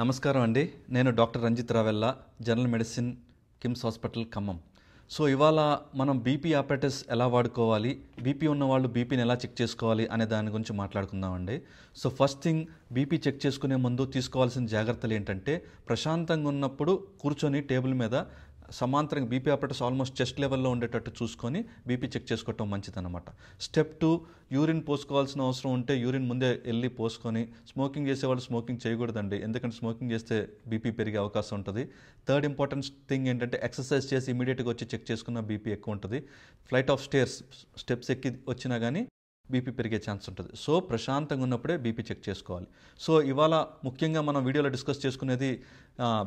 నమస్కారం అండి. నేను doctor Ranjith Ravella, general medicine, KIMS hospital, Khammam. So ఇవాళ మనం బీపీ ఆపరేటర్స్ ఎలా వాడుకోవాలి, బీపీ ఉన్న వాళ్ళు బీపీని ఎలా చెక్ చేసుకోవాలి అనే దాని గురించి మాట్లాడుకుందామండి. So first thing, BP check చేసుకునే ముందు తీసుకోవాల్సిన జాగ్రత్తలు ఏంటంటే, ప్రశాంతంగా ఉన్నప్పుడు కూర్చొని టేబుల్ మీద సమాంతరంగా బీపీ ఆపరేటర్స్ ఆల్మోస్ట్ చెస్ట్ లెవెల్లో ఉండేటట్టు చూసుకొని బీపీ చెక్ చేసుకోవటం మంచిదన్నమాట. స్టెప్ 2, యూరిన్ పోసుకోవాల్సిన అవసరం ఉంటే యూరిన్ ముందే వెళ్ళి పోసుకొని, స్మోకింగ్ చేసేవాళ్ళు స్మోకింగ్ చేయకూడదండి, ఎందుకంటే స్మోకింగ్ చేస్తే బీపీ పెరిగే అవకాశం ఉంటుంది. థర్డ్ ఇంపార్టెంట్ థింగ్ ఏంటంటే, ఎక్సర్సైజ్ చేసి ఇమీడియట్గా వచ్చి చెక్ చేసుకున్న బీపీ ఎక్కువ ఉంటుంది. ఫ్లైట్ ఆఫ్ స్టెప్స్ ఎక్కి వచ్చినా కానీ బీపీ పెరిగే ఛాన్స్ ఉంటుంది. సో ప్రశాంతంగా ఉన్నప్పుడే బీపీ చెక్ చేసుకోవాలి. సో ఇవాళ ముఖ్యంగా మనం వీడియోలో డిస్కస్ చేసుకునేది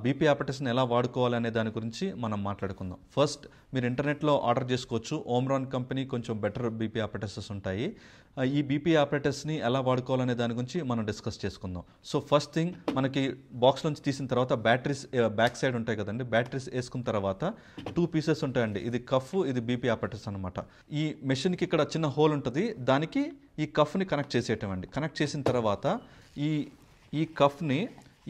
బీపీ ఆపరేటర్స్ని ఎలా వాడుకోవాలి అనే దాని గురించి మనం మాట్లాడుకుందాం. ఫస్ట్, మీరు ఇంటర్నెట్లో ఆర్డర్ చేసుకోవచ్చు. ఓమ్రాన్ కంపెనీ కొంచెం బెటర్ బీపీ ఆపరేటర్స్ ఉంటాయి. ఈ బీపీ ఆపరేటర్స్ని ఎలా వాడుకోవాలనే దాని గురించి మనం డిస్కస్ చేసుకుందాం. సో ఫస్ట్ థింగ్, మనకి బాక్స్ నుంచి తీసిన తర్వాత బ్యాటరీస్ బ్యాక్ సైడ్ ఉంటాయి కదండి, బ్యాటరీస్ వేసుకున్న తర్వాత 2 పీసెస్ ఉంటాయండి. ఇది కఫ్, ఇది బీపీ ఆపరేటర్స్ అనమాట. ఈ మెషిన్కి ఇక్కడ చిన్న హోల్ ఉంటుంది, దానికి ఈ కఫ్ని కనెక్ట్ చేసేయటం అండి. కనెక్ట్ చేసిన తర్వాత ఈ కఫ్ని,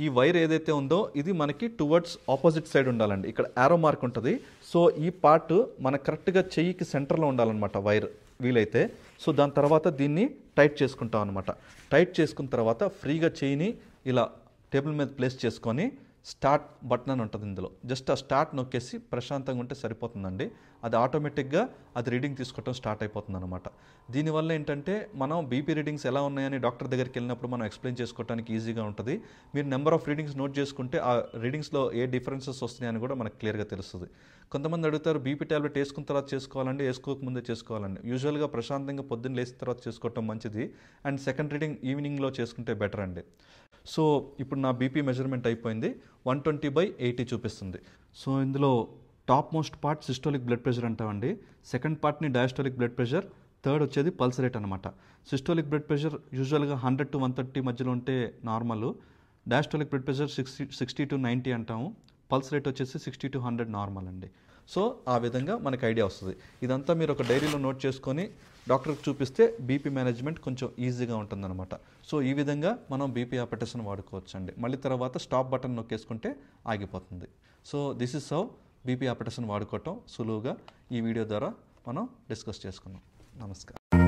ఈ వైర్ ఏదైతే ఉందో ఇది మనకి టువర్డ్స్ ఆపోజిట్ సైడ్ ఉండాలండి. ఇక్కడ యారో మార్క్ ఉంటుంది. సో ఈ పార్ట్ మన కరెక్ట్గా చెయ్యికి సెంటర్లో ఉండాలన్నమాట వైర్ వీలైతే. సో దాని తర్వాత దీన్ని టైట్ చేసుకుంటాం అనమాట. టైట్ చేసుకున్న తర్వాత ఫ్రీగా చెయ్యిని ఇలా టేబుల్ మీద ప్లేస్ చేసుకొని స్టార్ట్ బటన్ అని ఉంటుంది, ఇందులో జస్ట్ ఆ స్టార్ట్ నొక్కేసి ప్రశాంతంగా ఉంటే సరిపోతుందండి. అది ఆటోమేటిక్గా అది రీడింగ్ తీసుకోవటం స్టార్ట్ అయిపోతుంది అనమాట. దీనివల్ల ఏంటంటే, మనం బీపీ రీడింగ్స్ ఎలా ఉన్నాయని డాక్టర్ దగ్గరికి వెళ్ళినప్పుడు మనం ఎక్స్ప్లెయిన్ చేసుకోవడానికి ఈజీగా ఉంటుంది. మీరు నెంబర్ ఆఫ్ రీడింగ్స్ నోట్ చేసుకుంటే ఆ రీడింగ్స్లో ఏ డిఫరెన్సెస్ వస్తున్నాయని కూడా మనకు క్లియర్గా తెలుస్తుంది. కొంతమంది అడుగుతారు, బీపీ టాబ్లెట్ వేసుకున్న తర్వాత చేసుకోవాలండి, వేసుకోకముందే చేసుకోవాలండి. యూజువల్గా ప్రశాంతంగా పొద్దున్న లేచిన తర్వాత చేసుకోవటం మంచిది. అండ్ సెకండ్ రీడింగ్ ఈవినింగ్లో చేసుకుంటే బెటర్ అండి. సో ఇప్పుడు నా బీపీ మెజర్మెంట్ అయిపోయింది. 120/80 చూపిస్తుంది. సో ఇందులో top most part systolic blood pressure అంటామండి. సెకండ్ పార్ట్ని డయాస్టోలిక్ బ్లడ్ ప్రెషర్, థర్డ్ వచ్చేది పల్స్ రేట్ అనమాట. సిస్టోలిక్ బ్లడ్ ప్రెషర్ యూజువల్గా 100 to 130 మధ్యలో ఉంటే normal. Diastolic blood pressure 60 to 90 అంటాము. పల్స్ రేట్ వచ్చేసి 60 to 100 నార్మల్ అండి. సో ఆ విధంగా మనకు ఐడియా వస్తుంది. ఇదంతా మీరు ఒక డైరీలో నోట్ చేసుకొని డాక్టర్కి చూపిస్తే బీపీ మేనేజ్మెంట్ కొంచెం ఈజీగా ఉంటుందన్నమాట. సో ఈ విధంగా మనం బీపీ ఆపరేటర్స్ని వాడుకోవచ్చు అండి. మళ్ళీ తర్వాత స్టాప్ బటన్ నొక్కేసుకుంటే ఆగిపోతుంది. So this is how BP ఆపరేటర్స్ని వాడుకోవటం సులువుగా ఈ వీడియో ద్వారా మనం డిస్కస్ చేసుకున్నాం. నమస్కారం.